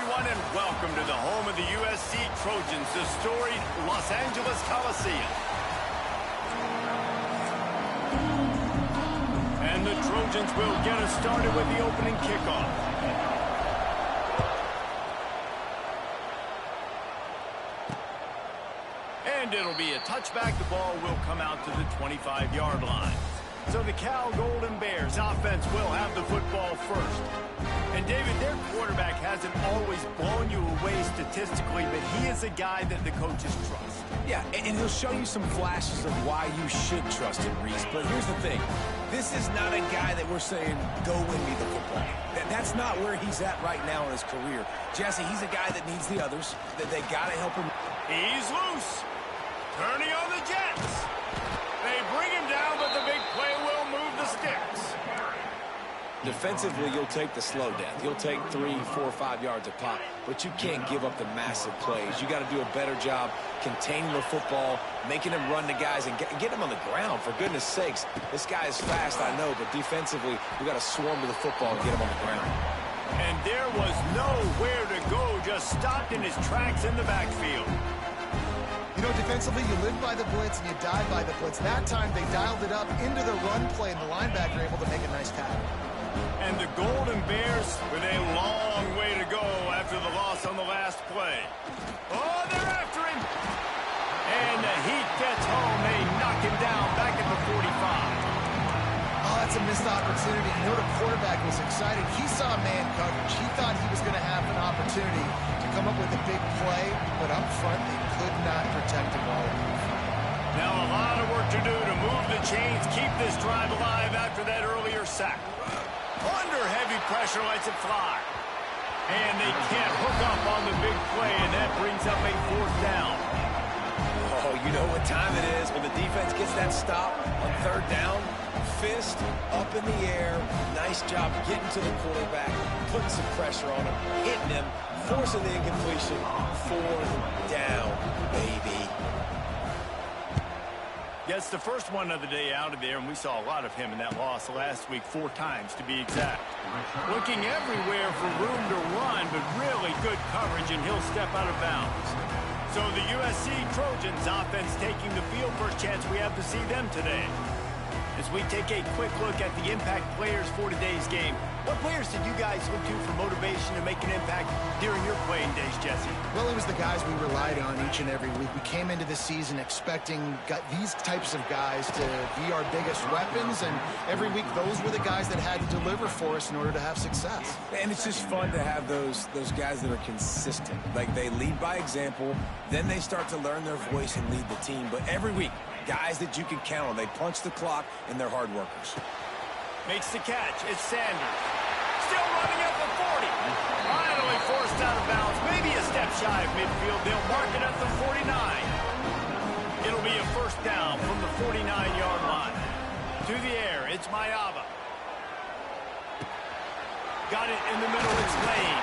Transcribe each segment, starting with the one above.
everyone, and welcome to the home of the USC Trojans, the storied Los Angeles Coliseum. And the Trojans will get us started with the opening kickoff. And it'll be a touchback. The ball will come out to the 25-yard line. So the Cal Golden Bears offense will have the football first. And David, their quarterback hasn't always blown you away statistically, but he is a guy that the coaches trust. Yeah, and he'll show you some flashes of why you should trust him, Reese. But here's the thing. This is not a guy that we're saying, go win me the football. That's not where he's at right now in his career. Jesse, he's a guy that needs the others, that they got to help him. He's loose. Turning on the Jets. They bring him down, but the big play will move the sticks. Defensively, you'll take the slow death. You'll take 3, 4, 5 yards a pop, but you can't give up the massive plays. You got to do a better job containing the football, making him run the guys, and get him on the ground. For goodness sakes, this guy is fast, I know, but defensively, you got to swarm to the football and get him on the ground. And there was nowhere to go, just stopped in his tracks in the backfield. You know, defensively, you live by the blitz and you die by the blitz. That time, they dialed it up into the run play, and the linebacker able to make a nice tackle. And the Golden Bears with a long way to go after the loss on the last play. Oh, they're after him. And the heat gets home. They knock him down back at the 45. Oh, that's a missed opportunity. You know, the quarterback was excited. He saw man coverage. He thought he was going to have an opportunity to come up with a big play, but up front, they could not protect him well enough. Now a lot of work to do to move the chains, keep this drive alive after that earlier sack. Under heavy pressure, lets it fly. And they can't hook up on the big play, and that brings up a 4th down. Oh, you know what time it is when the defense gets that stop on 3rd down. Fist up in the air. Nice job getting to the quarterback, putting some pressure on him, hitting him, forcing the incompletion. 4th down, baby. Yes, the first one of the day out of there, and we saw a lot of him in that loss last week, 4 times to be exact. Looking everywhere for room to run, but really good coverage, and he'll step out of bounds. So the USC Trojans offense taking the field. First chance we have to see them today. As we take a quick look at the impact players for today's game, what players did you guys look to for motivation to make an impact during your playing days, Jesse? Well, it was the guys we relied on each and every week. We came into the season expecting these types of guys to be our biggest weapons, and every week those were the guys that had to deliver for us in order to have success. And it's just fun to have those guys that are consistent. Like, they lead by example, then they start to learn their voice and lead the team. But every week, guys that you can count on. They punch the clock, and they're hard workers. Makes the catch. It's Sanders. Still running at the 40. Finally forced out of bounds. Maybe a step shy of midfield. They'll mark it at the 49. It'll be a 1st down from the 49-yard line. To the air, it's Mayava. Got it in the middle. It's Lane.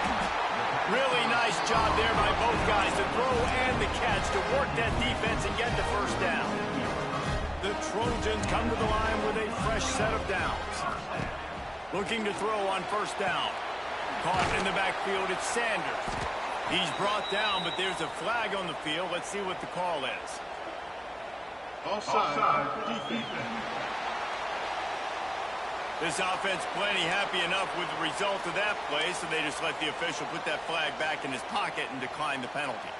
Really nice job there by both guys, the throw and the catch, to work that defense and get the 1st down. The Trojans come to the line with a fresh set of downs. Looking to throw on 1st down. Caught in the backfield, it's Sanders. He's brought down, but there's a flag on the field. Let's see what the call is. Offside, defense. This offense plenty happy enough with the result of that play, so they just let the official put that flag back in his pocket and decline the penalty.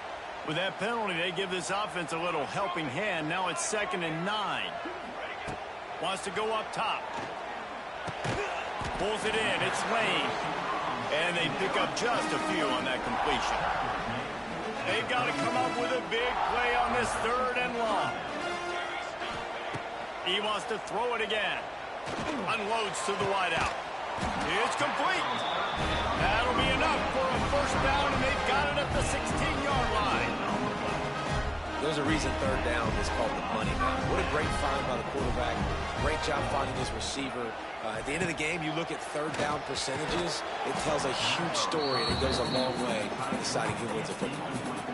With that penalty, they give this offense a little helping hand. Now it's 2nd and 9. Wants to go up top. Pulls it in. It's Lane. And they pick up just a few on that completion. They've got to come up with a big play on this 3rd and long. He wants to throw it again. Unloads to the wideout. It's complete. That'll be enough for a 1st down, and they've got it at the 16-yard line. There's a reason 3rd down is called the money down. What a great find by the quarterback. Great job finding his receiver. At the end of the game, you look at 3rd down percentages. It tells a huge story, and it goes a long way in deciding who wins a football game.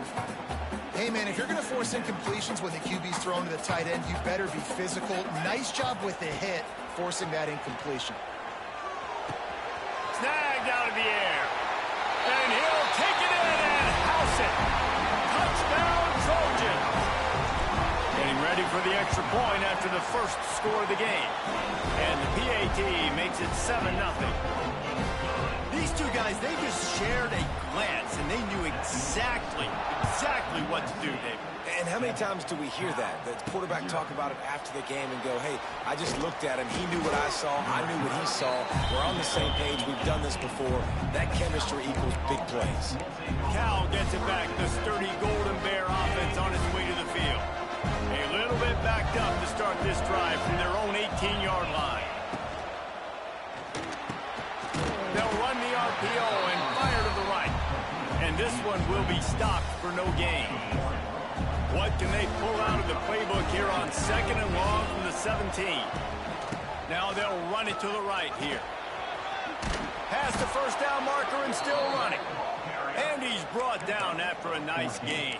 Hey, man, if you're going to force incompletions when the QB's thrown to the tight end, you better be physical. Nice job with the hit, forcing that incompletion. Snagged out of the air. And he'll take it for the extra point after the first score of the game. And the PAT makes it 7-0. These two guys, they just shared a glance, and they knew exactly what to do, David. And how many times do we hear that? The quarterback talk about it after the game and go, hey, I just looked at him. He knew what I saw. I knew what he saw. We're on the same page. We've done this before. That chemistry equals big plays. Cal gets it back. The sturdy Golden Bear offense on its way to the field. A little bit backed up to start this drive from their own 18-yard line. They'll run the RPO and fire to the right. And this one will be stopped for no gain. What can they pull out of the playbook here on 2nd and long from the 17? Now they'll run it to the right here. Past the first down marker and still running. And he's brought down after a nice gain.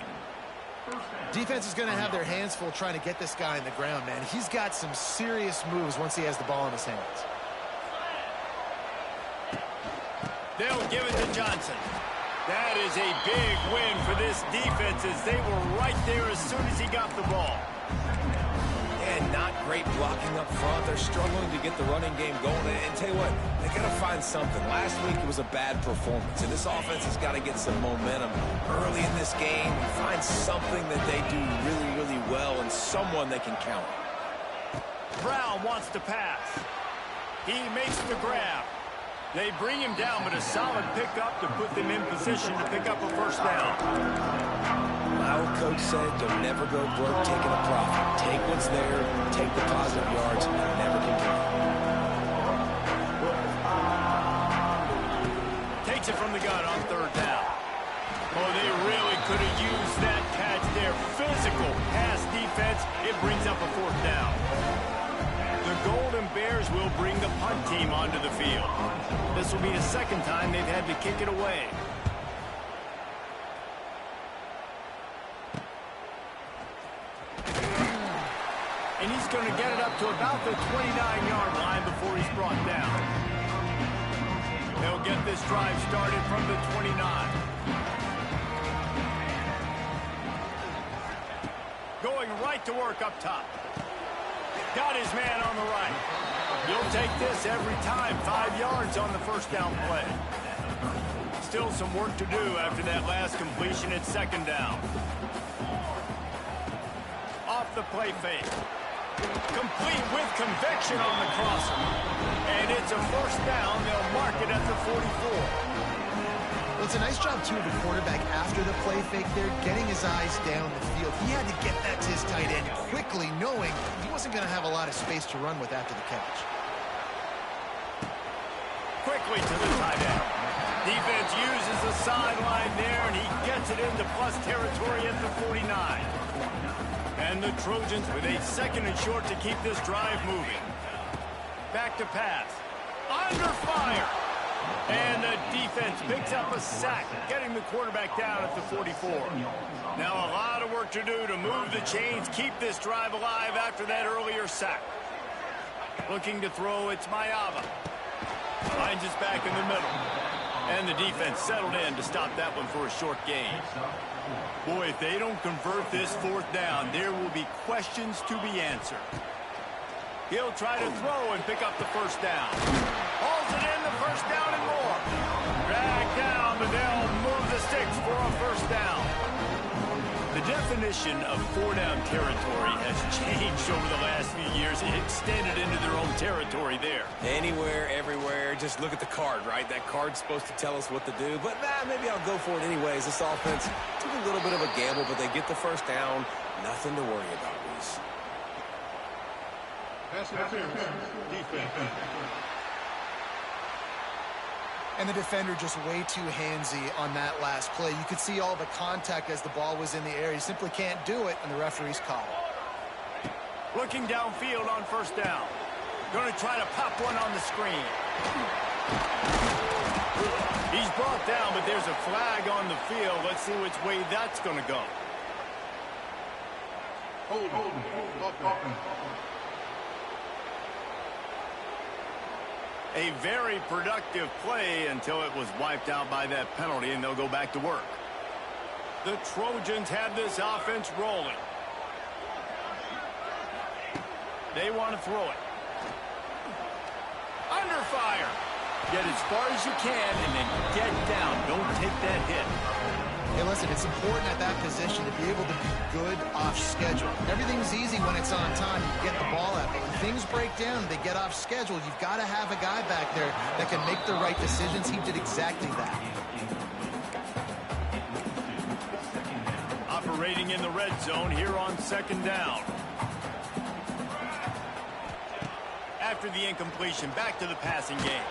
Defense is going to have their hands full trying to get this guy in the ground, man. He's got some serious moves once he has the ball in his hands. They'll give it to Johnson. That is a big win for this defense as they were right there as soon as he got the ball. And not great blocking up front. They're struggling to get the running game going. And tell you what, they got to find something. Last week it was a bad performance, and this offense has got to get some momentum early in this game and find something that they do really, really well and someone they can count on. Brown wants to pass. He makes the grab. They bring him down, but a solid pickup to put them in position to pick up a first down. My old coach said, you'll never go broke taking a profit. Take what's there, take the positive yards, and never complain. Takes it from the gun on 3rd down. Oh, they really could have used that catch there. Physical pass defense. It brings up a 4th down. The Golden Bears will bring the punt team onto the field. This will be the 2nd time they've had to kick it away. And he's going to get it up to about the 29-yard line before he's brought down. They'll get this drive started from the 29. Going right to work up top. Got his man on the right. He'll take this every time. 5 yards on the first down play. Still some work to do after that last completion at 2nd down. Off the play fake. Complete with conviction on the crosser. And it's a 1st down. They'll mark it at the 44. Well, it's a nice job, too, of the quarterback after the play fake there, getting his eyes down the field. He had to get that to his tight end quickly, knowing he wasn't going to have a lot of space to run with after the catch. Quickly to the tight end. Defense uses the sideline there, and he gets it into plus territory at the 49. And the Trojans with a 2nd and short to keep this drive moving. Back to pass. Under fire. And the defense picks up a sack, getting the quarterback down at the 44. Now a lot of work to do to move the chains, keep this drive alive after that earlier sack. Looking to throw, it's Mayava. Finds his back in the middle. And the defense settled in to stop that one for a short gain. Boy, if they don't convert this 4th down, there will be questions to be answered. He'll try to throw and pick up the 1st down. Hauls it in, the 1st down and more. Dragged down, but they'll move the sticks for a 1st down. The definition of 4-down territory has changed over the last few years. It extended into their own territory there. Anywhere, everywhere, just look at the card, right? That card's supposed to tell us what to do, but maybe I'll go for it anyways. This offense took a little bit of a gamble, but they get the 1st down. Nothing to worry about, Reese. And the defender just way too handsy on that last play. You could see all the contact as the ball was in the air. He simply can't do it, and the referee's caught it. Looking downfield on 1st down. Going to try to pop one on the screen. He's brought down, but there's a flag on the field. Let's see which way that's going to go. Hold. A very productive play until it was wiped out by that penalty, and they'll go back to work. The Trojans have this offense rolling. They want to throw it. Under fire. Get as far as you can and then get down. Don't take that hit. Hey, listen, it's important at that position to be able to be good off schedule. Everything's easy when it's on time. You get the ball out. But when things break down, they get off schedule. You've got to have a guy back there that can make the right decisions. He did exactly that. Operating in the red zone here on second down. After the incompletion, back to the passing game.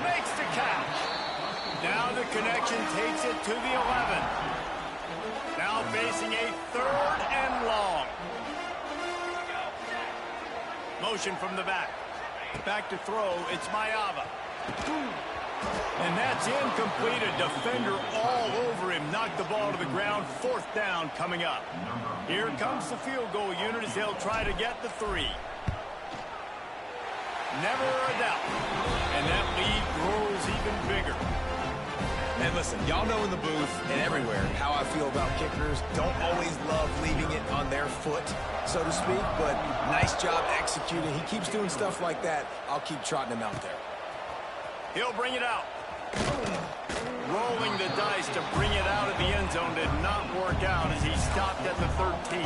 Makes the catch. Now the connection takes it to the 11. Now facing a 3rd and long. Motion from the back. Back to throw, it's Mayava. And that's incomplete. A defender all over him. Knocked the ball to the ground. 4th down coming up. Here comes the field goal unit as they'll try to get the 3. Never a doubt. And that lead grows even bigger. And listen, y'all know in the booth and everywhere how I feel about kickers. Don't always love leaving it on their foot, so to speak, but nice job executing. He keeps doing stuff like that. I'll keep trotting him out there. He'll bring it out. Rolling the dice to bring it out of the end zone did not work out as he stopped at the 13.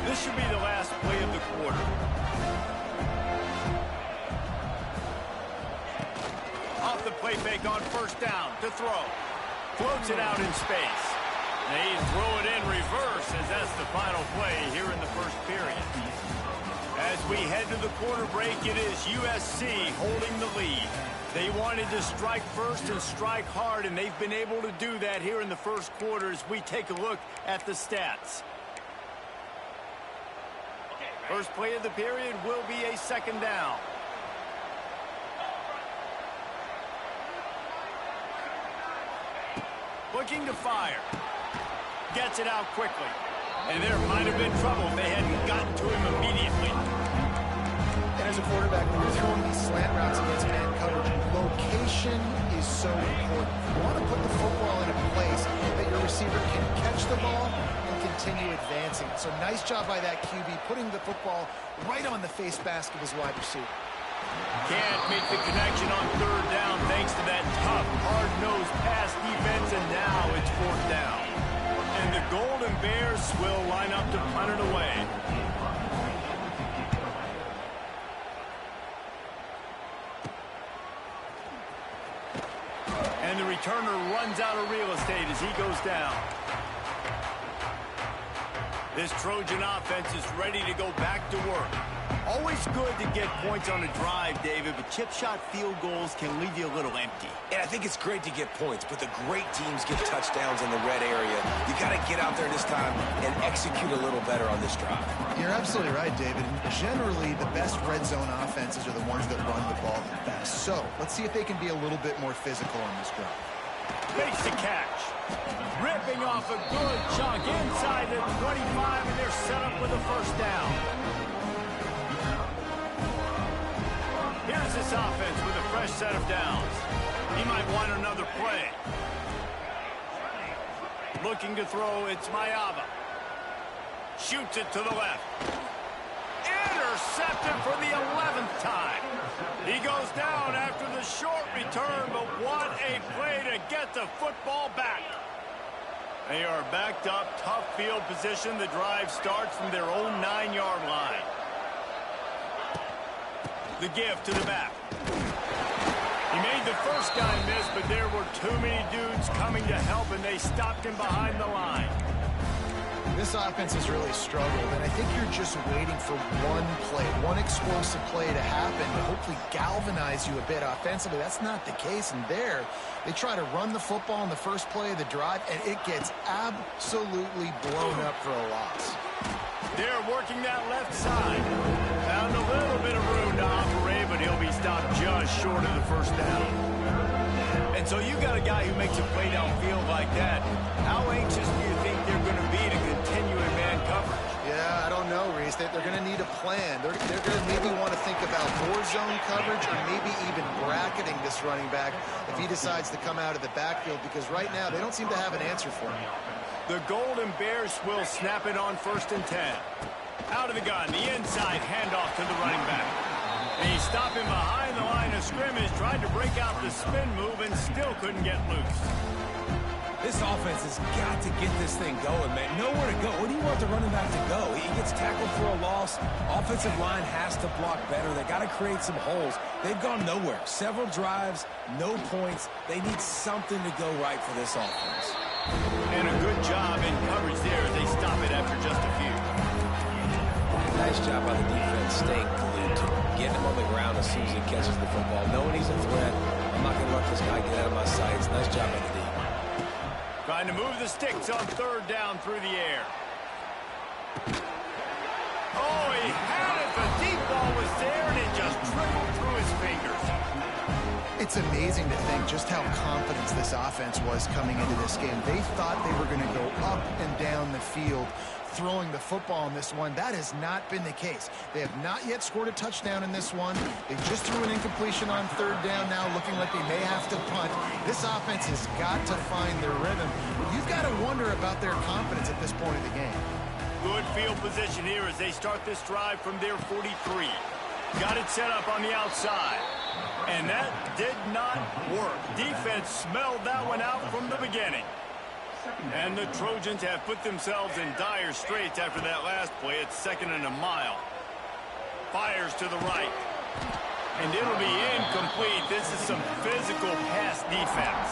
This should be the last play of the quarter. Off the play fake on 1st down to throw. Floats it out in space. They throw it in reverse as that's the final play here in the 1st period. As we head to the quarter break, it is USC holding the lead. They wanted to strike first and strike hard, and they've been able to do that here in the 1st quarter as we take a look at the stats. First play of the period will be a 2nd down. Looking to fire. Gets it out quickly. And there might have been trouble if they hadn't gotten to him immediately. And as a quarterback, when you're throwing these slant routes against man coverage, location is so important. You want to put the football in a place that your receiver can catch the ball and continue advancing. So nice job by that QB, putting the football right on the face mask of his wide receiver. Can't make the connection on 3rd down thanks to that tough, hard-nosed pass defense, and now it's 4th down. And the Golden Bears will line up to punt it away. And the returner runs out of real estate as he goes down. This Trojan offense is ready to go back to work. Always good to get points on a drive, David, but chip shot field goals can leave you a little empty. And I think it's great to get points, but the great teams get touchdowns in the red area. You got to get out there this time and execute a little better on this drive. You're absolutely right, David. Generally, the best red zone offenses are the ones that run the ball the best. So let's see if they can be a little bit more physical on this drive. Makes the catch. Ripping off a good chunk inside the 25, and they're set up with a 1st down. Here's this offense with a fresh set of downs. He might want another play. Looking to throw, it's Mayava. Shoots it to the left. Intercepted for the 11th time. He goes down after the short return, but what a play to get the football back. They are backed up, tough field position. The drive starts from their own 9-yard line. The give to the back. He made the first guy miss, but there were too many dudes coming to help, and they stopped him behind the line. This offense has really struggled, and I think you're just waiting for one play, one explosive play to happen to hopefully galvanize you a bit offensively. That's not the case, and there they try to run the football in the first play of the drive, and it gets absolutely blown up for a loss. They're working that left side. Found a little bit of room to operate, but he'll be stopped just short of the 1st down. And so you got a guy who makes a play downfield like that. How anxious do you think they're going to be to continue in man coverage? Yeah, I don't know, Reese. They're going to need a plan. They're going to maybe want to think about more zone coverage or maybe even bracketing this running back if he decides to come out of the backfield, because right now they don't seem to have an answer for him. The Golden Bears will snap it on 1st and 10. Out of the gun, the inside handoff to the running back. And he's stopping behind the line of scrimmage, tried to break out the spin move and still couldn't get loose. This offense has got to get this thing going, man. Nowhere to go. Where do you want the running back to go? He gets tackled for a loss. Offensive line has to block better. They got to create some holes. They've gone nowhere. Several drives, no points. They need something to go right for this offense. And a good job in coverage there as they stop it after just a few. Nice job by the defense staying glued to him. Getting him on the ground as soon as he catches the football. Knowing he's a threat. I'm not going to let this guy get out of my sights. Nice job by the D. Trying to move the sticks on 3rd down through the air. Oh, he had it. The deep ball was there, and it just trickled through his fingers. It's amazing to think just how confident this offense was coming into this game. They thought they were going to go up and down the field throwing the football in this one. That has not been the case. They have not yet scored a touchdown in this one. They just threw an incompletion on 3rd down now, looking like they may have to punt. This offense has got to find their rhythm. You've got to wonder about their confidence at this point of the game. Good field position here as they start this drive from their 43. Got it set up on the outside. And that did not work. Defense smelled that one out from the beginning. And the Trojans have put themselves in dire straits after that last play. It's 2nd and a mile. Fires to the right. And it'll be incomplete. This is some physical pass defense.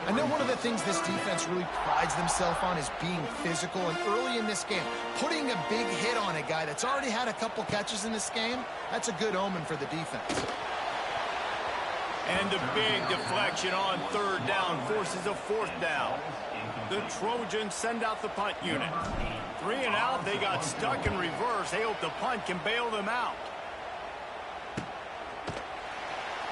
I know one of the things this defense really prides themselves on is being physical. And early in this game, putting a big hit on a guy that's already had a couple catches in this game, that's a good omen for the defense. And a big deflection on 3rd down forces a 4th down. The Trojans send out the punt unit. 3 and out, they got stuck in reverse. They hope the punt can bail them out.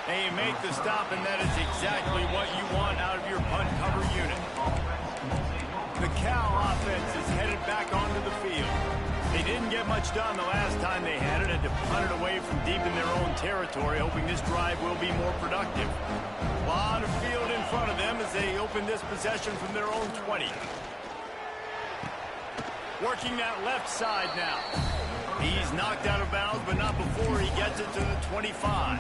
They make the stop, and that is exactly what you want out of your punt cover unit. The Cal offense is headed back onto the field. They didn't get much done the last time they had it, had to punt it away from deep in their own territory, hoping this drive will be more productive. A lot of field in front of them as they open this possession from their own 20. Working that left side now. He's knocked out of bounds, but not before he gets it to the 25.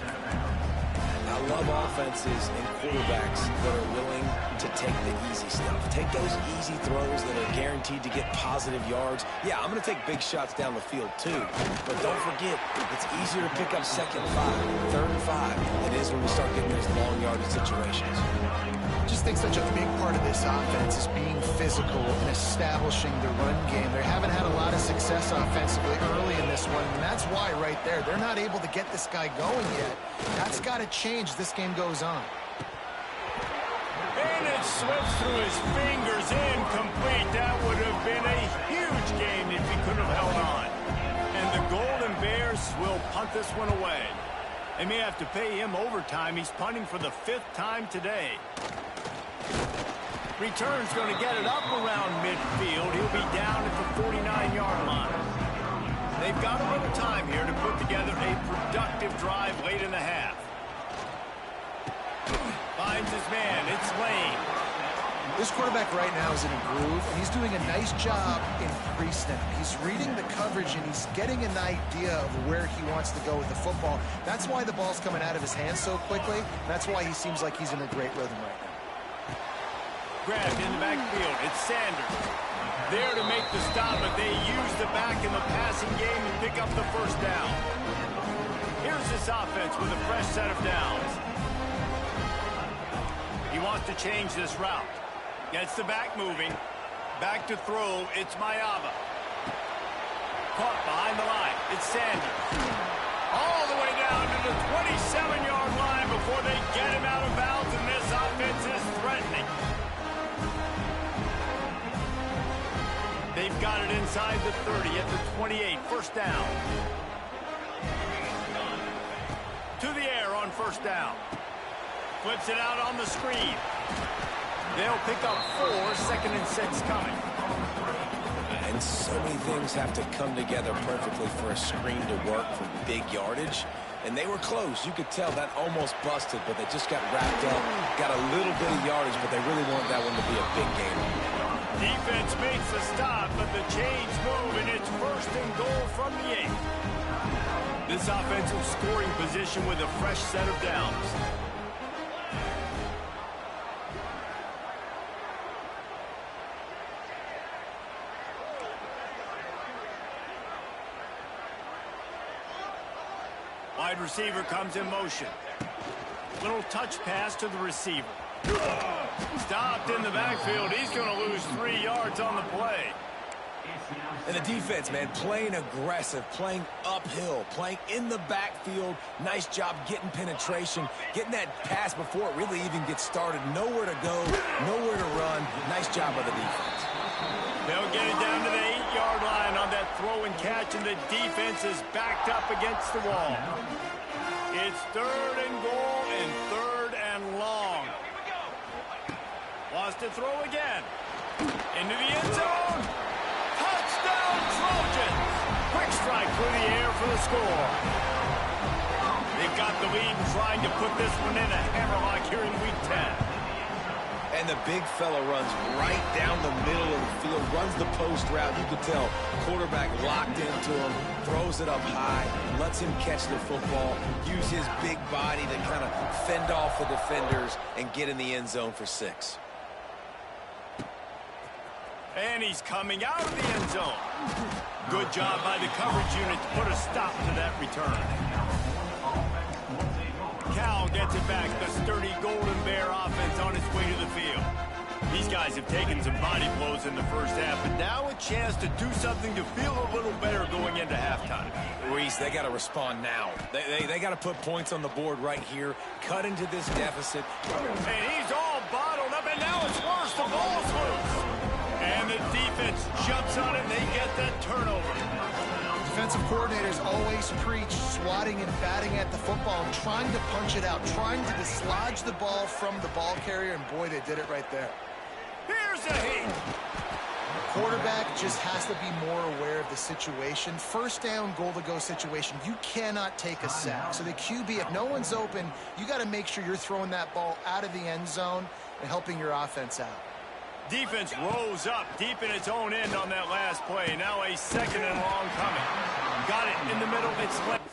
I love offenses and quarterbacks that are willing to take the easy stuff. Take those easy throws that are guaranteed to get positive yards. Yeah, I'm going to take big shots down the field too. But don't forget, it's easier to pick up 2nd and 5, 3rd and 5 than it is when we start getting those long yardage situations. I just think such a big part of this offense is being physical and establishing the run game. They haven't had a lot of success offensively early in this one, and that's why right there, they're not able to get this guy going yet. That's got to change as this game goes on. And it slips through his fingers, incomplete. That would have been a huge game if he could have held on. And the Golden Bears will punt this one away. They may have to pay him overtime. He's punting for the 5th time today. Return's going to get it up around midfield. He'll be down at the 49-yard line. They've got a little time here to put together a productive drive late in the half. Finds his man. It's Lane. This quarterback right now is in a groove, and he's doing a nice job in pre-snap. He's reading the coverage, and he's getting an idea of where he wants to go with the football. That's why the ball's coming out of his hands so quickly. That's why he seems like he's in a great rhythm right now. Grabbed in the backfield. It's Sanders. There to make the stop, but they use the back in the passing game and pick up the 1st down. Here's this offense with a fresh set of downs. He wants to change this route. Gets the back moving. Back to throw. It's Mayava. Caught behind the line. It's Sanders. All the way down to the 27-yard line before they get him out of bounds, and this offense is threatening. They've got it inside the 30 at the 28. 1st down. To the air on 1st down. Flips it out on the screen. They'll pick up 4, 2nd and 6 coming. And so many things have to come together perfectly for a screen to work for big yardage. And they were close. You could tell that almost busted, but they just got wrapped up, got a little bit of yardage, but they really want that one to be a big game. Defense makes the stop, but the chains move, and it's 1st and goal from the 8. This offensive scoring position with a fresh set of downs. Wide receiver comes in motion. Little touch pass to the receiver. Stopped in the backfield. He's going to lose 3 yards on the play. And the defense, man, playing aggressive, playing uphill, playing in the backfield. Nice job getting penetration, getting that pass before it really even gets started. Nowhere to go, nowhere to run. Nice job by the defense. They'll get it down to the 8-yard line on that throw and catch, and the defense is backed up against the wall. It's 3rd and goal and 3rd and long. Wants to throw again. Into the end zone. Touchdown, Trojans! Quick strike through the air for the score. They've got the lead and trying to put this one in a hammerlock here in Week 10. And the big fella runs right down the middle of the field, runs the post route. You can tell quarterback locked into him, throws it up high, lets him catch the football, use his big body to kind of fend off the defenders and get in the end zone for 6. And he's coming out of the end zone. Good job by the coverage unit to put a stop to that return. Cal gets it back. The sturdy Golden Bear offense on its way to the field. These guys have taken some body blows in the first half, but now a chance to do something to feel a little better going into halftime. Reese, they got to respond now. They got to put points on the board right here, cut into this deficit. And he's all bottled up, and now it's worse. The ball's loose. And the defense jumps on it, and they get that turnover. Defensive coordinators always preach swatting and batting at the football and trying to punch it out, trying to dislodge the ball from the ball carrier, and boy, they did it right there. Here's a heat. Quarterback just has to be more aware of the situation. 1st down, goal-to-go situation. You cannot take a sack. So the QB, if no one's open, you got to make sure you're throwing that ball out of the end zone and helping your offense out. Defense rose up deep in its own end on that last play. Now a 2nd and long coming. Got it in the middle. It's left.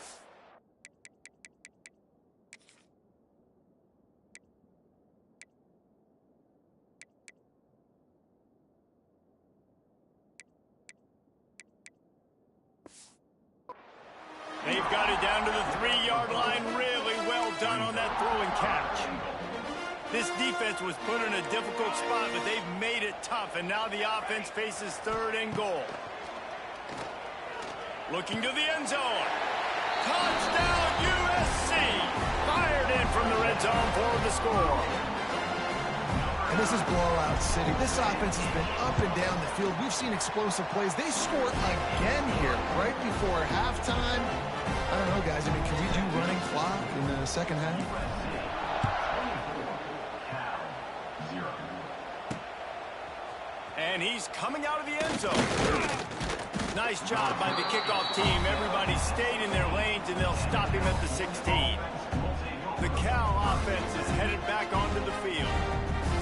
They've got it down to the 3-yard line. Really well done on that throw and catch. This defense was put in a difficult spot, but they've made it tough, and now the offense faces 3rd and goal. Looking to the end zone. Touchdown, USC! Fired in from the red zone for the score. And this is blowout city. This offense has been up and down the field. We've seen explosive plays. They score again here right before halftime. I don't know, guys. I mean, can we do running clock in the second half? And he's coming out of the end zone. Nice job by the kickoff team. Everybody stayed in their lanes, and they'll stop him at the 16. The Cal offense is headed back onto the field.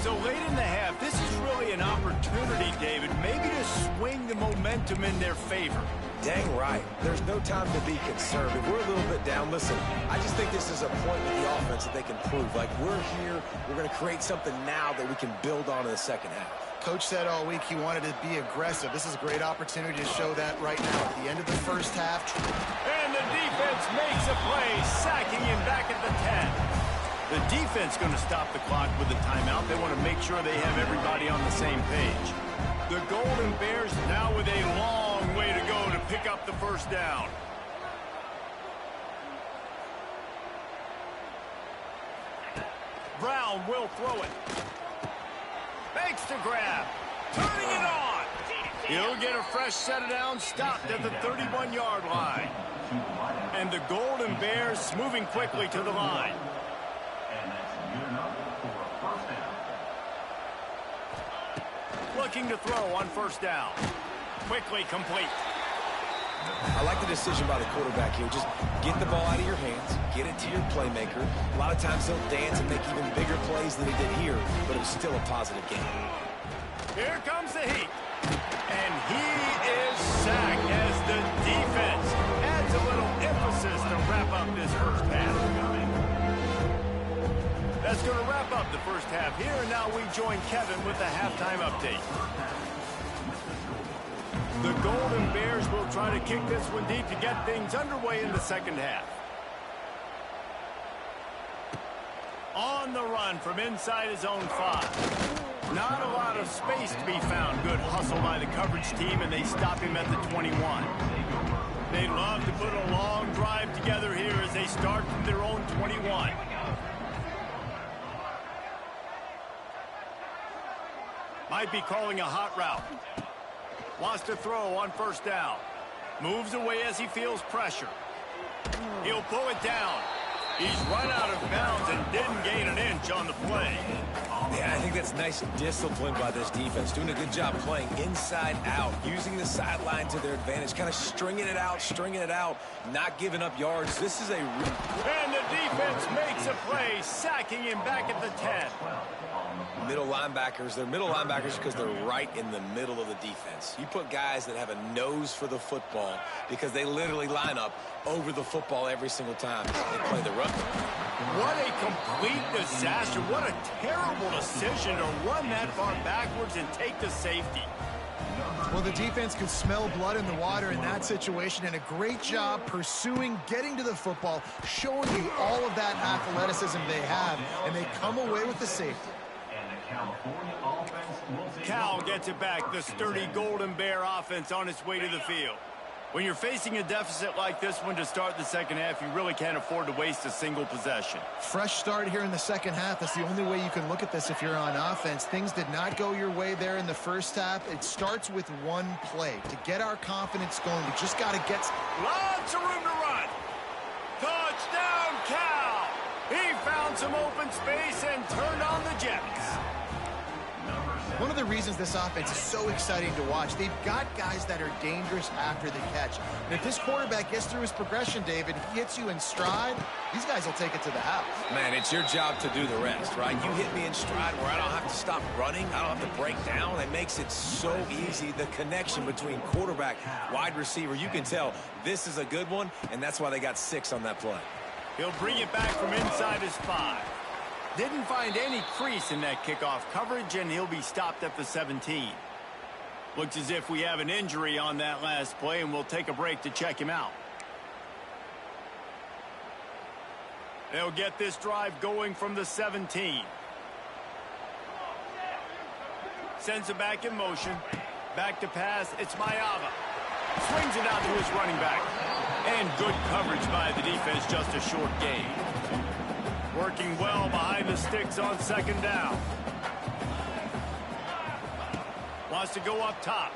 So late in the half, this is really an opportunity, David, maybe to swing the momentum in their favor. Dang right. There's no time to be conservative. We're a little bit down. Listen, I just think this is a point with the offense that they can prove. Like, we're here. We're going to create something now that we can build on in the second half. Coach said all week he wanted to be aggressive. This is a great opportunity to show that right now at the end of the first half. And the defense makes a play, sacking him back at the 10. The defense going to stop the clock with a timeout. They want to make sure they have everybody on the same page. The Golden Bears now with a long way to go to pick up the 1st down. Brown will throw it. Fakes to grab. Turning it on. He'll get a fresh set of downs, stopped at the 31-yard line. And the Golden Bears moving quickly to the line. Looking to throw on 1st down. Quickly complete. I like the decision by the quarterback here. Just get the ball out of your hands, get it to your playmaker. A lot of times he'll dance and make even bigger plays than he did here, but it was still a positive game. Here comes the heat. And he is sacked as the defense adds a little emphasis to wrap up this first half. That's going to wrap up the first half here, and now we join Kevin with the halftime update. The Golden Bears will try to kick this one deep to get things underway in the second half. On the run from inside his own 5. Not a lot of space to be found. Good hustle by the coverage team, and they stop him at the 21. They love to put a long drive together here as they start from their own 21. Might be calling a hot route. Wants to throw on first down. Moves away as he feels pressure. He'll pull it down. He's run out of bounds and didn't gain an inch on the play. Yeah, I think that's nice discipline by this defense. Doing a good job playing inside out, using the sideline to their advantage, kind of stringing it out, not giving up yards. This is a... And the defense makes a play, sacking him back at the 10. Middle linebackers, they're middle linebackers because they're right in the middle of the defense. You put guys that have a nose for the football because they literally line up over the football every single time they play the run. What a complete disaster. What a terrible decision to run that far backwards and take the safety. Well, the defense could smell blood in the water in that situation, and a great job pursuing, getting to the football, showing you all of that athleticism they have, and they come away with the safety. Cal gets it back. The sturdy Golden Bear offense on its way to the field. When you're facing a deficit like this one to start the second half, you really can't afford to waste a single possession. Fresh start here in the second half. That's the only way you can look at this if you're on offense. Things did not go your way there in the first half. It starts with one play. To get our confidence going, we just got to get... Lots of room to run. Touchdown, Cal. He found some open space and turned on the Jets. One of the reasons this offense is so exciting to watch, they've got guys that are dangerous after the catch. And if this quarterback gets through his progression, David, he hits you in stride, these guys will take it to the house. Man, it's your job to do the rest, right? You hit me in stride where I don't have to stop running. I don't have to break down. It makes it so easy. The connection between quarterback, wide receiver, you can tell this is a good one, and that's why they got 6 on that play. He'll bring it back from inside his 5. Didn't find any crease in that kickoff coverage, and he'll be stopped at the 17. Looks as if we have an injury on that last play, and we'll take a break to check him out. They'll get this drive going from the 17. Sends it back in motion. Back to pass. It's Mayava. Swings it out to his running back. And good coverage by the defense, just a short gain. Working well behind the sticks on second down. Wants to go up top.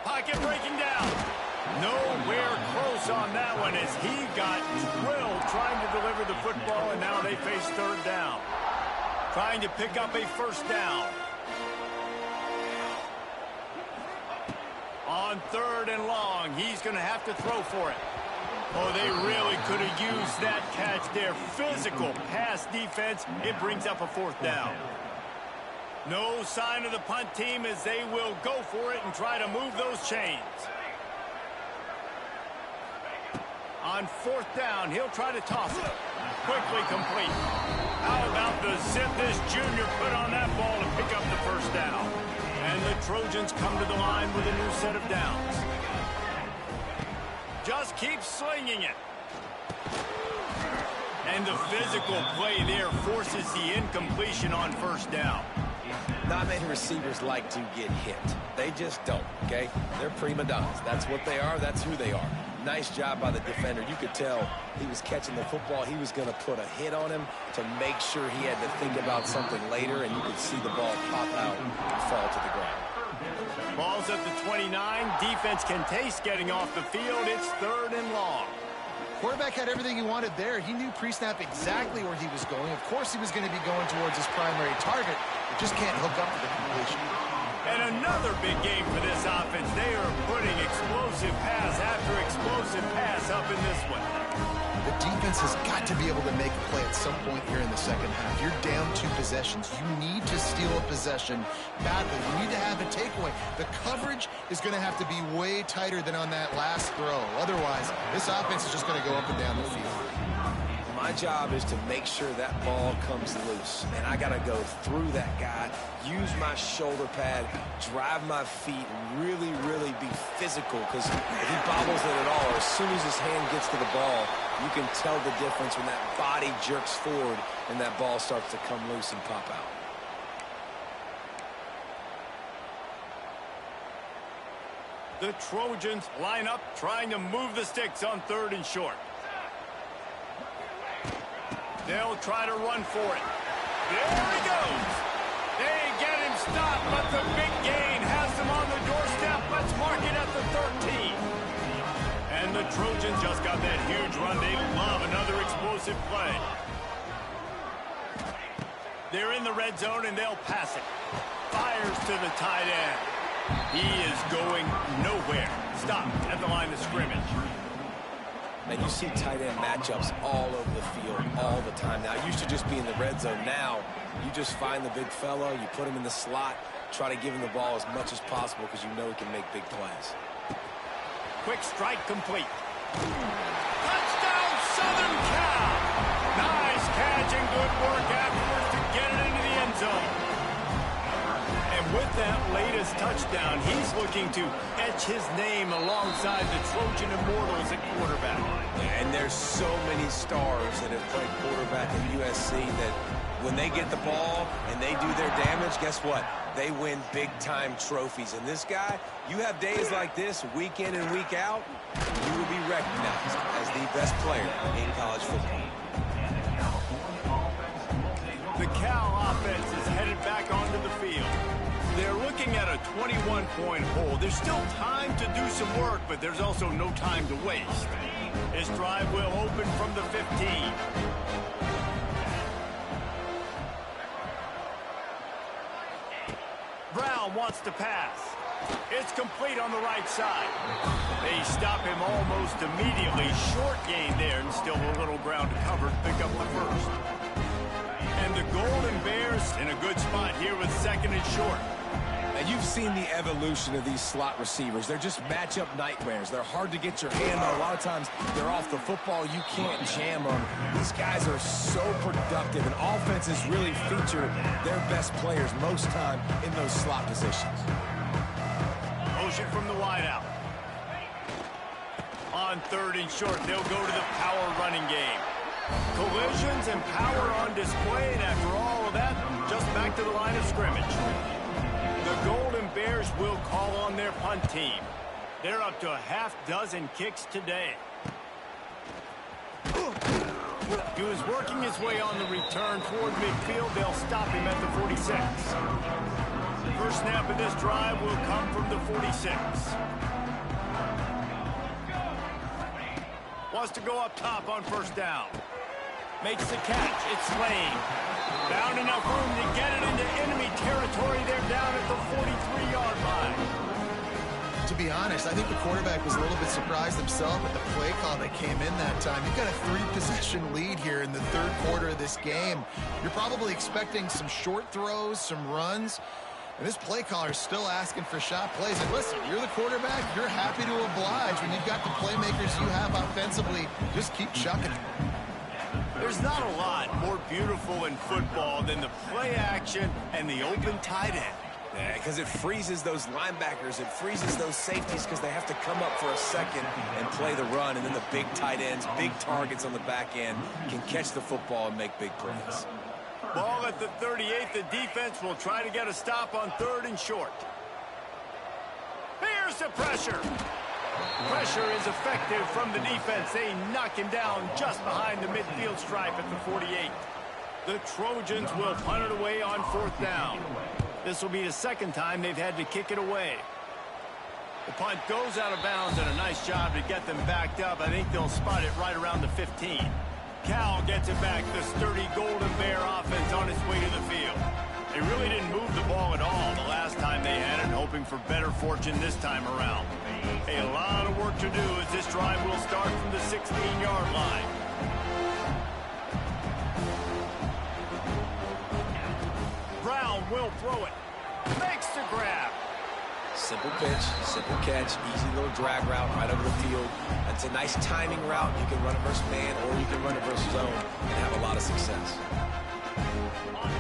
Pocket breaking down. Nowhere close on that one as he got drilled trying to deliver the football, and now they face third down. Trying to pick up a first down. On third and long, he's going to have to throw for it. Oh, they really could have used that catch there. Physical pass defense. It brings up a fourth down. No sign of the punt team as they will go for it and try to move those chains. On fourth down, he'll try to toss it. Quickly complete. How about the zip this junior put on that ball to pick up the first down? And the Trojans come to the line with a new set of downs. Just keep slinging it. And the physical play there forces the incompletion on first down. Not many receivers like to get hit. They just don't, okay? They're prima donnas. That's what they are. That's who they are. Nice job by the defender. You could tell he was catching the football. He was going to put a hit on him to make sure he had to think about something later, and you could see the ball pop out and fall to the ground. Ball's at the 29. Defense can taste getting off the field. It's third and long. Quarterback had everything he wanted there. He knew pre-snap exactly where he was going. Of course he was going to be going towards his primary target, but just can't hook up to the completion. And another big game for this offense. They are putting explosive pass after explosive pass up in this one. The defense has got to be able to make a play at some point here in the second half. You're down 2 possessions. You need to steal a possession badly. You need to have a takeaway. The coverage is going to have to be way tighter than on that last throw. Otherwise, this offense is just going to go up and down the field. My job is to make sure that ball comes loose, and I got to go through that guy, use my shoulder pad, drive my feet, and really, really be physical, because if he bobbles it at all, or as soon as his hand gets to the ball, you can tell the difference when that body jerks forward and that ball starts to come loose and pop out. The Trojans line up, trying to move the sticks on 3rd and short. They'll try to run for it. There he goes. They get him stopped, but the big gain has them on the doorstep. Let's mark it at the 13. And the Trojans just got that huge run. They love another explosive play. They're in the red zone, and they'll pass it. Fires to the tight end. He is going nowhere. Stopped at the line of scrimmage. And you see tight end matchups all over the field all the time. Now, it used to just be in the red zone. Now, you just find the big fellow, you put him in the slot, try to give him the ball as much as possible because you know he can make big plays. Quick strike complete. Touchdown, Southern Cal! Nice catch and good work afterwards to get it into the end zone. And with that latest touchdown, he's looking to etch his name alongside the Trojan Immortals at quarterback. And there's so many stars that have played quarterback at USC that when they get the ball and they do their damage, guess what? They win big-time trophies. And this guy, you have days like this, week in and week out, you will be recognized as the best player in college football. The Cal offense is headed back onto the field. They're looking at a 21-point hole. There's still time to do some work, but there's also no time to waste. This drive will open from the 15. Brown wants to pass. It's complete on the right side. They stop him almost immediately. Short gain there, and still a little ground to cover to pick up the first. And the Golden Bears in a good spot here with 2nd and short. And you've seen the evolution of these slot receivers. They're just matchup nightmares. They're hard to get your hand on. A lot of times, they're off the football. You can't jam them. These guys are so productive, and offenses really feature their best players most time in those slot positions. Motion from the wideout. On 3rd and short, they'll go to the power running game. Collisions and power on display, and after all of that, just back to the line of scrimmage. The Golden Bears will call on their punt team. They're up to a half-dozen kicks today. He was working his way on the return toward midfield. They'll stop him at the 46. First snap of this drive will come from the 46. Wants to go up top on 1st down. Makes the catch. It's Lane. Found enough room to get it into enemy territory. They're down at the 43-yard line. To be honest, I think the quarterback was a little bit surprised himself at the play call that came in that time. You've got a 3-possession lead here in the 3rd quarter of this game. You're probably expecting some short throws, some runs. And this play caller is still asking for shot plays. And listen, you're the quarterback. You're happy to oblige. When you've got the playmakers you have offensively, just keep chucking it. There's not a lot more beautiful in football than the play action and the open tight end. Yeah, because it freezes those linebackers. It freezes those safeties because they have to come up for a second and play the run. And then the big tight ends, big targets on the back end can catch the football and make big plays. Ball at the 38. The defense will try to get a stop on 3rd and short. Here's the pressure. Pressure is effective from the defense. They knock him down just behind the midfield stripe at the 48. The Trojans will punt it away on 4th down. This will be the 2nd time they've had to kick it away. The punt goes out of bounds, and a nice job to get them backed up. I think they'll spot it right around the 15. Cal gets it back. The sturdy Golden Bear offense on its way to the field. They really didn't move the ball at all the last time they had it. hoping for better fortune this time around. A lot of work to do as this drive will start from the 16-yard line. Brown will throw it. Makes the grab. Simple pitch, simple catch, easy little drag route right over the field. That's a nice timing route. You can run it versus man or you can run it versus zone and have a lot of success.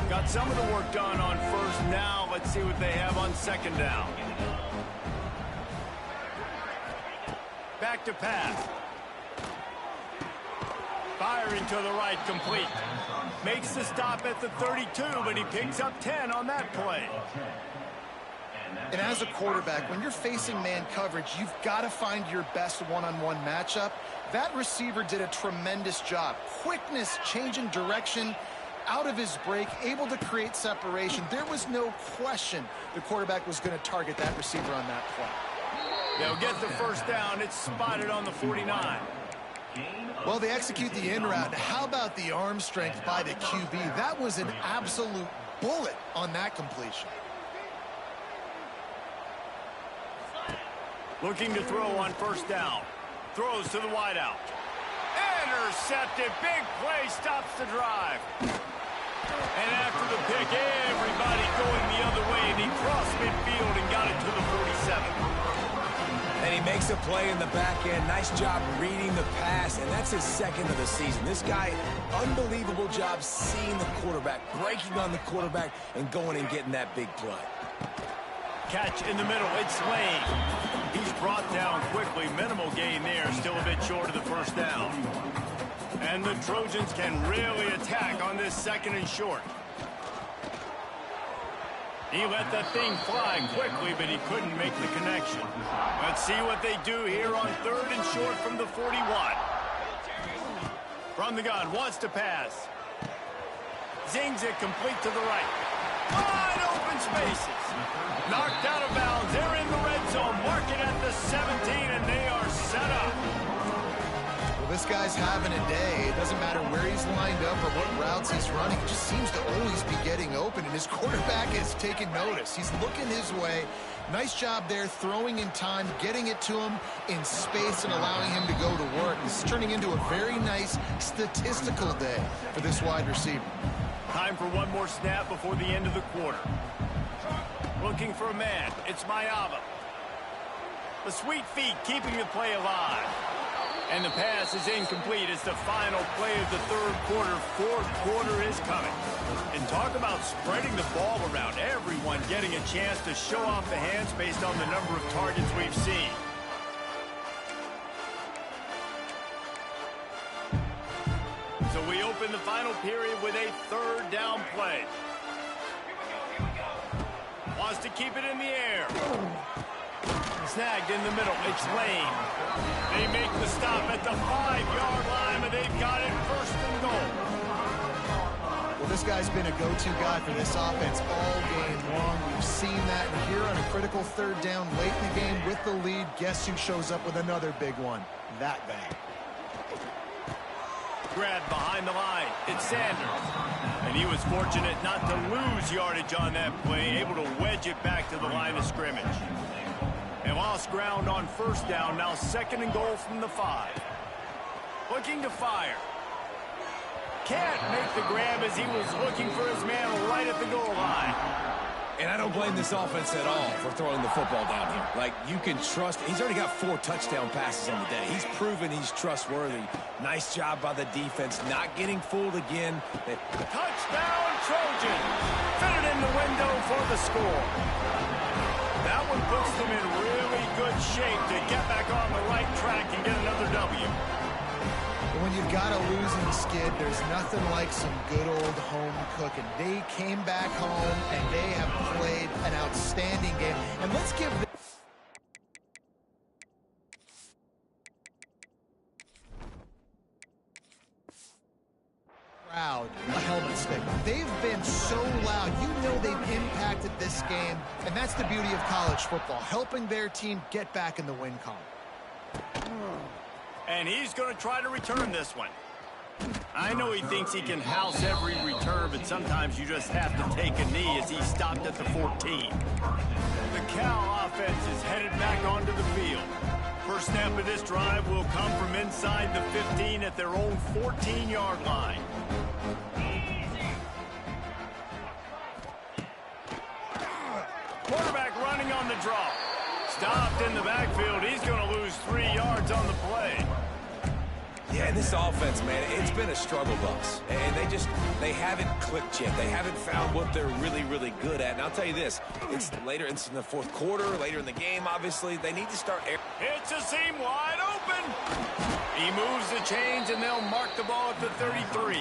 Got some of the work done on first. Now let's see what they have on second down. Back to pass. Firing to the right, complete. Makes the stop at the 32, but he picks up 10 on that play. And as a quarterback, when you're facing man coverage, you've got to find your best one-on-one matchup. That receiver did a tremendous job. Quickness, changing direction, out of his break, able to create separation. There was no question the quarterback was going to target that receiver on that play. They'll get the first down. It's spotted on the 49. Well, they execute the in route. How about the arm strength by the QB? That was an absolute bullet on that completion. Looking to throw on first down. Throws to the wideout. Intercepted. Big play stops the drive. And after the pick, everybody going the other way, and he crossed midfield and got it to the 47. And he makes a play in the back end. Nice job reading the pass, and that's his second of the season. This guy, unbelievable job seeing the quarterback, breaking on the quarterback, and going and getting that big play. Catch in the middle. It's Lane. He's brought down quickly. Minimal gain there. Still a bit short of the first down. And the Trojans can really attack on this second and short. He let that thing fly quickly, but he couldn't make the connection. Let's see what they do here on third and short from the 41. From the gun, wants to pass. Zings it complete to the right. Wide open spaces. Knocked out of bounds. They're in the red zone. Mark it at the 17, and they are set up. Well, this guy's having a day. It doesn't matter where he's lined up or what routes he's running. He just seems to always be getting open, and his quarterback is taking notice. He's looking his way. Nice job there, throwing in time, getting it to him in space and allowing him to go to work. This is turning into a very nice statistical day for this wide receiver. Time for one more snap before the end of the quarter. Looking for a man. It's Mayava. The sweet feet keeping the play alive. And the pass is incomplete. It's the final play of the third quarter. Fourth quarter is coming. And talk about spreading the ball around. Everyone getting a chance to show off the hands based on the number of targets we've seen. So we open the final period with a third down play. Wants to keep it in the air. Snagged in the middle. It's Lane. They make the stop at the 5-yard line, and they've got it first and goal. Well, this guy's been a go-to guy for this offense all game long. We've seen that here on a critical third down late in the game with the lead. Guess who shows up with another big one? That guy. Grab behind the line. It's Sanders. And he was fortunate not to lose yardage on that play, able to wedge it back to the line of scrimmage. And lost ground on first down, now second and goal from the 5. Looking to fire. Can't make the grab as he was looking for his man right at the goal line. And I don't blame this offense at all for throwing the football down here. Like, you can trust. He's already got 4 touchdown passes on the day. He's proven he's trustworthy. Nice job by the defense, not getting fooled again. Touchdown, Trojan. Fit it in the window for the score. That one puts them in really good shape to get back on the right track and get another W. When you've got a losing skid, there's nothing like some good old home cooking. They came back home, and they have played an outstanding game. And let's give them crowd a helmet stick. They've been so loud. You know they've impacted this game, and that's the beauty of college football, helping their team get back in the win column. And he's going to try to return this one. I know he thinks he can house every return, but sometimes you just have to take a knee as he stopped at the 14. The Cal offense is headed back onto the field. First snap of this drive will come from inside the 15 at their own 14-yard line. Quarterback running on the draw. Stopped in the backfield. He's going to lose 3 yards on the play. Yeah, and this offense, man, it's been a struggle bus. And they haven't clicked yet. They haven't found what they're really, really good at. And I'll tell you this, it's in the fourth quarter, later in the game, obviously. They need to start. It's a seam wide open. He moves the chains, and they'll mark the ball at the 33.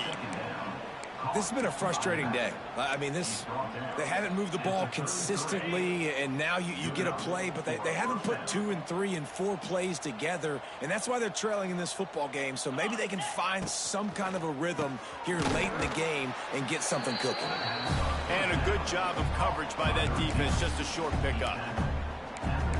This has been a frustrating day. I mean, they haven't moved the ball consistently, and now you get a play, but they haven't put 2 and 3 and 4 plays together, and that's why they're trailing in this football game. So maybe they can find some kind of a rhythm here late in the game and get something cooking. And a good job of coverage by that defense, just a short pickup.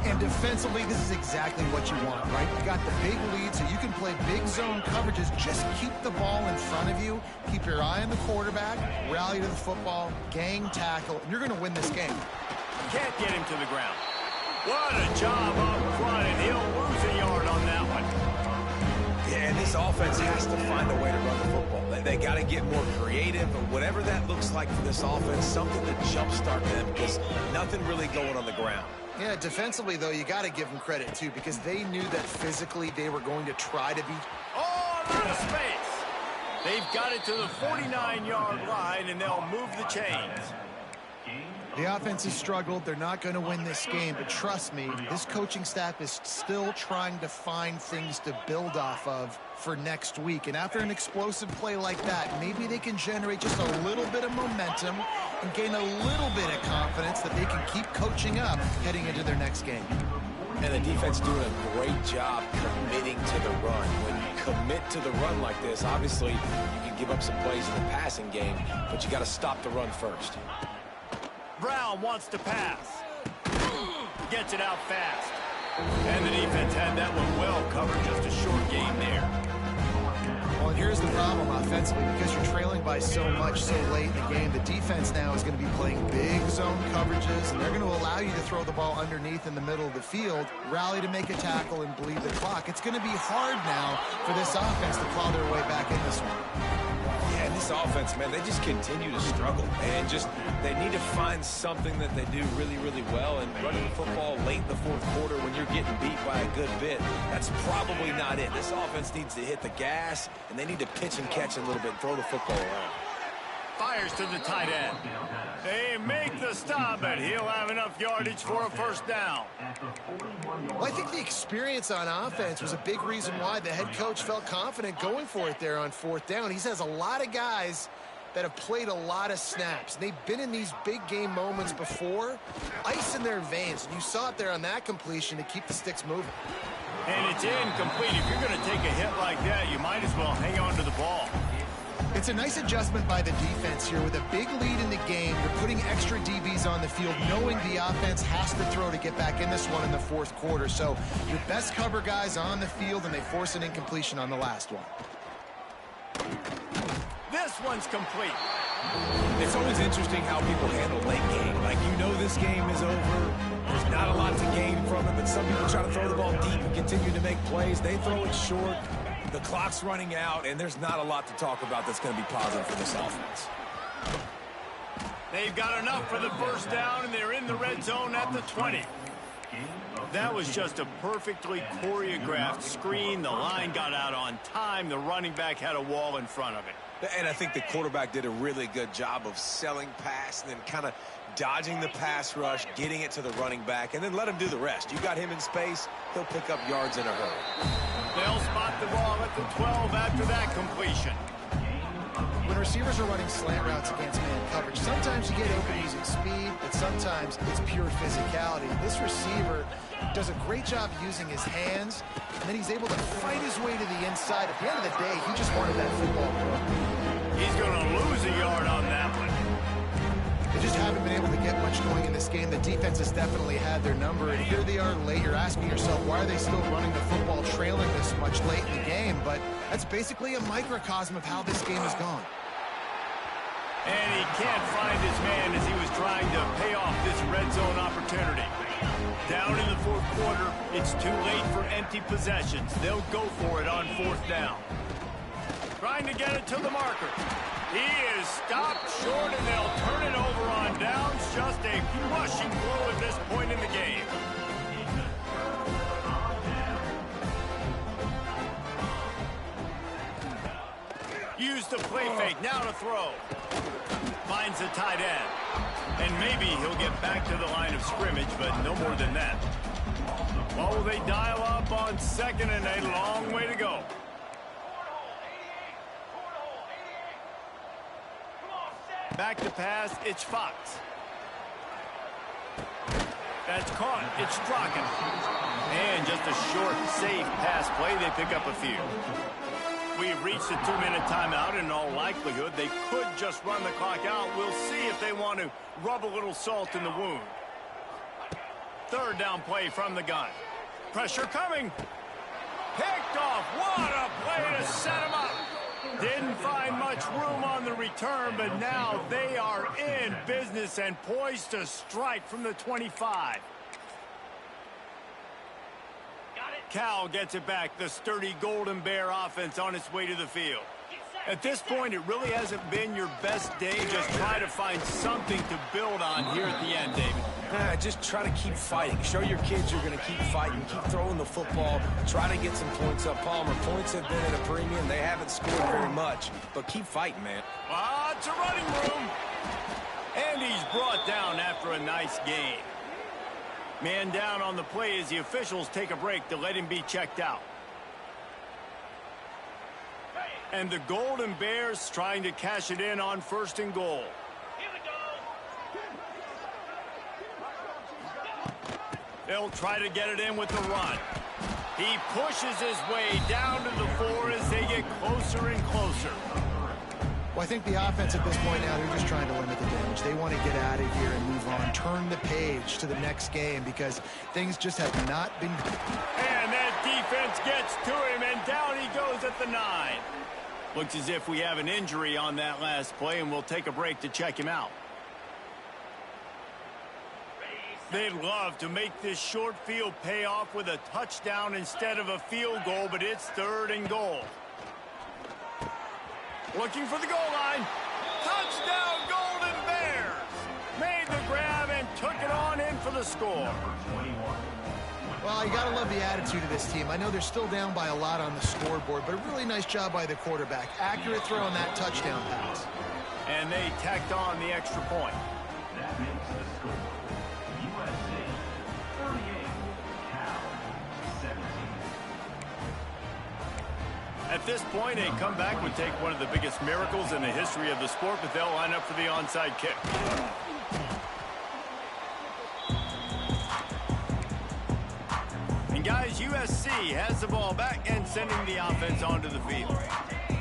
And defensively, this is exactly what you want, right? You got the big lead, so you can play big zone coverages. Just keep the ball in front of you. Keep your eye on the quarterback. Rally to the football. Gang tackle. And you're going to win this game. Can't get him to the ground. What a job up front, and he'll lose a yard on that one. Yeah, and this offense has to find a way to run the football. They got to get more creative, or whatever that looks like for this offense, something to jumpstart them, because nothing really going on the ground. Yeah, defensively, though, you got to give them credit, too, because they knew that physically they were going to try to be... Oh, out of space. They've got it to the 49-yard line, and they'll move the chains. The offense has struggled. They're not going to win this game, but trust me, this coaching staff is still trying to find things to build off of for next week. And after an explosive play like that, maybe they can generate just a little bit of momentum and gain a little bit of confidence that they can keep coaching up heading into their next game. And the defense doing a great job committing to the run. When you commit to the run like this, obviously you can give up some plays in the passing game, but you got to stop the run first. Brown wants to pass. Gets it out fast. And the defense had that one well covered. Just a short gain there. Well, here's the problem offensively. Because you're trailing by so much so late in the game, the defense now is going to be playing big zone coverages, and they're going to allow you to throw the ball underneath in the middle of the field, rally to make a tackle, and bleed the clock. It's going to be hard now for this offense to claw their way back in this one. And this offense, man, they just continue to struggle. And they need to find something that they do really, really well. And running the football late in the fourth quarter when you're getting beat by a good bit, that's probably not it. This offense needs to hit the gas, and they need to pitch and catch a little bit, throw the football around. Fires to the tight end. They make the stop, but he'll have enough yardage for a first down. Well, I think the experience on offense was a big reason why the head coach felt confident going for it there on fourth down. He has a lot of guys that have played a lot of snaps. They've been in these big game moments before. Ice in their veins. And you saw it there on that completion to keep the sticks moving. And it's incomplete. If you're going to take a hit like that, you might as well hang on to the ball. It's a nice adjustment by the defense here. With a big lead in the game, you're putting extra DBs on the field, knowing the offense has to throw to get back in this one in the fourth quarter. So your best cover guys on the field, and they force an incompletion on the last one. This one's complete. It's always interesting how people handle late game. Like, you know this game is over. There's not a lot to gain from it, but some people try to throw the ball deep and continue to make plays. They throw it short. The clock's running out, and there's not a lot to talk about that's going to be positive for this offense. They've got enough for the first down, and they're in the red zone at the 20. That was just a perfectly choreographed screen. The line got out on time. The running back had a wall in front of it. And I think the quarterback did a really good job of selling pass and then kind of dodging the pass rush, getting it to the running back, and then let him do the rest. You got him in space, he'll pick up yards in a hurry. They'll spot the ball at the 12 after that completion. When receivers are running slant routes against man coverage, sometimes you get open using speed, but sometimes it's pure physicality. This receiver does a great job using his hands, and then he's able to fight his way to the inside. At the end of the day, he just wanted that football. He's going to lose a yard on that one. They just haven't been able to get much going in this this game, the defense has definitely had their number. And here they are late. You're asking yourself, why are they still running the football trailing this much late in the game? But that's basically a microcosm of how this game has gone. And he can't find his man as he was trying to pay off this red zone opportunity. Down in the fourth quarter, it's too late for empty possessions. They'll go for it on fourth down. Trying to get it to the marker. He is stopped short, and they'll turn it over on downs. Just a crushing blow at this point in the game. Use the play fake, now to throw. Finds the tight end. And maybe he'll get back to the line of scrimmage, but no more than that. What will they dial up on second and a long way to go? Back to pass, it's Fox. That's caught, it's Strachan. And just a short, safe pass play, they pick up a few. We've reached a 2-minute timeout, and in all likelihood, they could just run the clock out. We'll see if they want to rub a little salt in the wound. Third down play from the gun. Pressure coming. Picked off. What a play to set him up. Didn't find much room on the return, but now they are in business and poised to strike from the 25. Cal gets it back, the sturdy Golden Bear offense on its way to the field. At this point, it really hasn't been your best day. Just try to find something to build on here at the end, David. Just try to keep fighting. Show your kids you're going to keep fighting, keep throwing the football, try to get some points up. Palmer, points have been at a premium. They haven't scored very much, but keep fighting, man. Lots of running room. And he's brought down after a nice gain. Man down on the play as the officials take a break to let him be checked out. And the Golden Bears trying to cash it in on first and goal. Here we go. They'll try to get it in with the run. He pushes his way down to the 4 as they get closer and closer. Well, I think the offense at this point now, they're just trying to limit the damage. They want to get out of here and move on, turn the page to the next game because things just have not been. And that defense gets to him, and down he goes at the 9. Looks as if we have an injury on that last play, and we'll take a break to check him out. They'd love to make this short field pay off with a touchdown instead of a field goal, but it's third and goal. Looking for the goal line. Touchdown, Golden Bears! Made the grab and took it on in for the score. Well, you got to love the attitude of this team. I know they're still down by a lot on the scoreboard, but a really nice job by the quarterback. Accurate throw on that touchdown pass. And they tacked on the extra point. That makes the score. USA 38, Cal 17. At this point, a comeback would take one of the biggest miracles in the history of the sport, but they'll line up for the onside kick. And guys, USC has the ball back and sending the offense onto the field.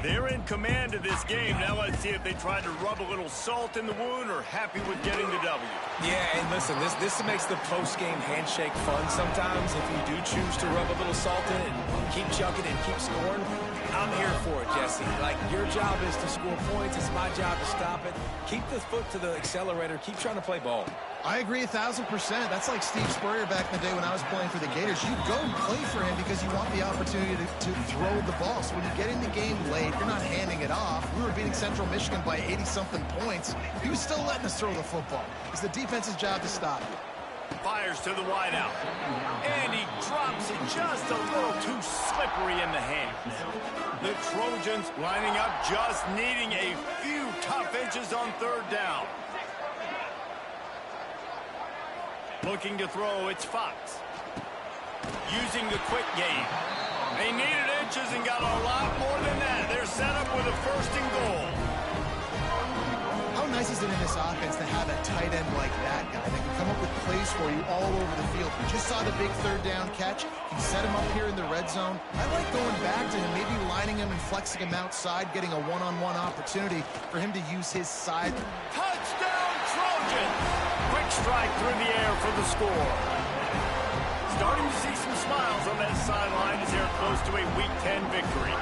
They're in command of this game. Now let's see if they try to rub a little salt in the wound or happy with getting the W. Yeah, and listen, this makes the post-game handshake fun sometimes. If you do choose to rub a little salt in it and keep chucking and keep scoring, I'm here for it, Jesse. Like, your job is to score points. It's my job to stop it. Keep the foot to the accelerator. Keep trying to play ball. I agree 1,000%. That's like Steve Spurrier back in the day when I was playing for the Gators. You go and play for him because you want the opportunity to throw the ball. So when you get in the game late, you're not handing it off. We were beating Central Michigan by 80-something points. He was still letting us throw the football. It's the defense's job to stop it. Fires to the wideout. And he drops it just a little too slippery in the hands. The Trojans lining up, just needing a few tough inches on third down. Looking to throw, it's Fox. Using the quick game. They needed inches and got a lot more than that. They're set up with a first and goal. How nice is it in this offense to have a tight end like that guy that can come up with plays for you all over the field? We just saw the big third down catch. He set him up here in the red zone. I like going back to him, maybe lining him and flexing him outside, getting a one-on-one opportunity for him to use his side. Touchdown, Trojan! Quick strike through the air for the score. Starting to see some smiles on that sideline as they're close to a Week 10 victory.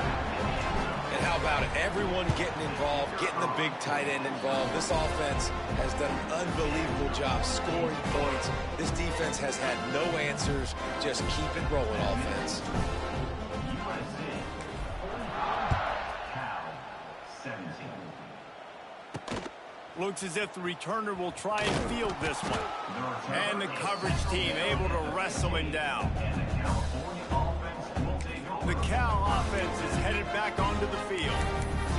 And how about it? Everyone getting involved, getting the big tight end involved. This offense has done an unbelievable job scoring points. This defense has had no answers. Just keep it rolling, offense. Cal 17. Looks as if the returner will try and field this one. And the coverage team able to wrestle him down. And the California offense will take over. The Cal offense is headed back onto the field.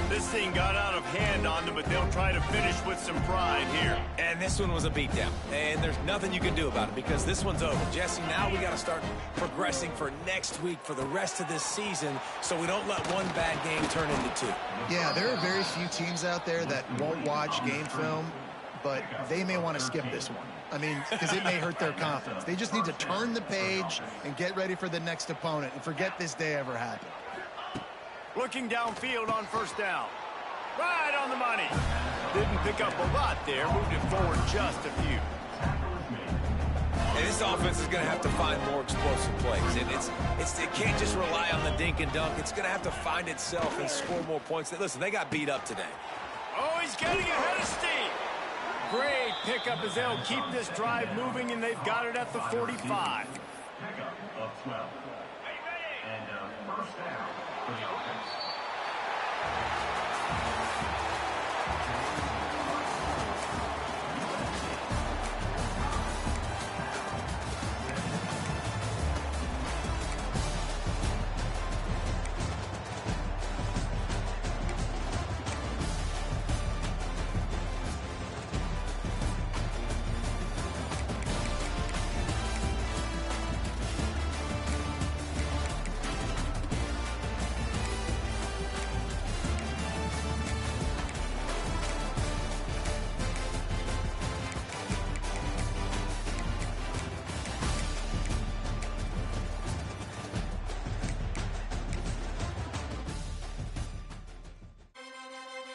This thing got out of hand on them, but they'll try to finish with some pride here. And this one was a beatdown. And there's nothing you can do about it because this one's over. Jesse, now we got to start progressing for next week for the rest of this season so we don't let one bad game turn into two. Yeah, there are very few teams out there that won't watch game film, but they may want to skip this one. I mean, because it may hurt their confidence. They just need to turn the page and get ready for the next opponent and forget this day ever happened. Looking downfield on first down. Right on the money. Didn't pick up a lot there. Moved it forward just a few. And this offense is going to have to find more explosive plays. And it can't just rely on the dink and dunk. It's going to have to find itself and score more points. Listen, they got beat up today. Oh, he's getting ahead of steam. Great pickup as they'll keep this drive moving, and they've got it at the 45. Pickup of 12. And first down for the offense.